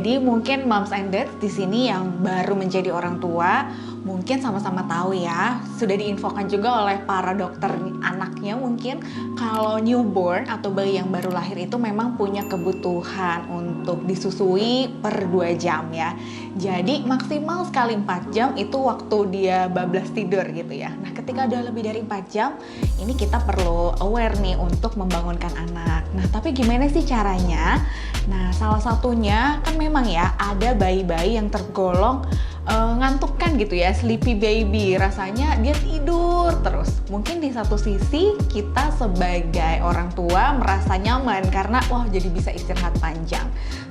Jadi mungkin moms and dads di sini yang baru menjadi orang tua mungkin sama-sama tahu ya, sudah diinfokan juga oleh para dokter anaknya mungkin kalau newborn atau bayi yang baru lahir itu memang punya kebutuhan untuk disusui per 2 jam ya. Jadi maksimal sekali 4 jam itu waktu dia bablas tidur gitu ya. Nah ketika udah lebih dari 4 jam, ini kita perlu aware nih untuk membangunkan anak. Nah tapi gimana sih caranya? Nah salah satunya kan memang ya ada bayi-bayi yang tergolong ngantuk kan gitu ya, sleepy baby, rasanya dia tidur terus. Mungkin di satu sisi kita sebagai orang tua merasa nyaman karena wah jadi bisa istirahat panjang.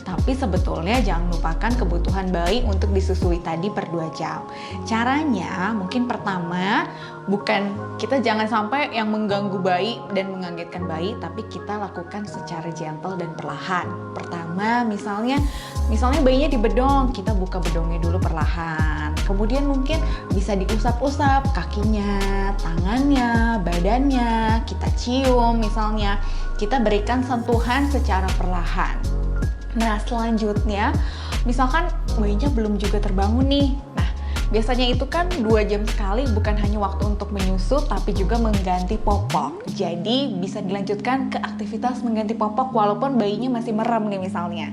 Tapi sebetulnya jangan lupakan kebutuhan bayi untuk disusui tadi per 2 jam. Caranya mungkin pertama bukan kita jangan sampai yang mengganggu bayi dan mengagetkan bayi, tapi kita lakukan secara gentle dan perlahan. Pertama misalnya bayinya dibedong, kita buka bedongnya dulu perlahan. Kemudian mungkin bisa diusap-usap kakinya, tangannya, badannya, kita cium misalnya. Kita berikan sentuhan secara perlahan. Nah selanjutnya, misalkan bayinya belum juga terbangun nih. Nah biasanya itu kan 2 jam sekali bukan hanya waktu untuk menyusu tapi juga mengganti popok. Jadi bisa dilanjutkan ke aktivitas mengganti popok walaupun bayinya masih merem nih misalnya.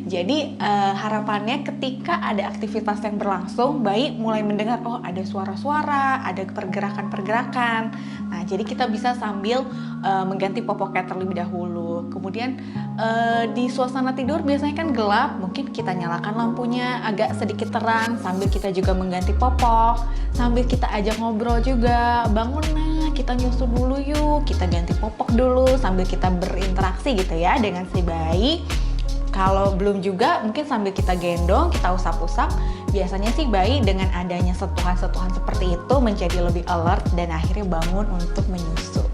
Jadi harapannya ketika ada aktivitas yang berlangsung, bayi mulai mendengar oh ada suara-suara, ada pergerakan-pergerakan. Nah jadi kita bisa sambil mengganti popoknya terlebih dahulu. Kemudian di suasana tidur biasanya kan gelap, mungkin kita nyalakan lampunya agak sedikit terang sambil kita juga mengganti popok, sambil kita ajak ngobrol juga, bangun nah kita nyusu dulu yuk, kita ganti popok dulu sambil kita berinteraksi gitu ya dengan si bayi. Kalau belum juga mungkin sambil kita gendong, kita usap-usap. Biasanya sih bayi dengan adanya sentuhan-sentuhan seperti itu menjadi lebih alert dan akhirnya bangun untuk menyusu.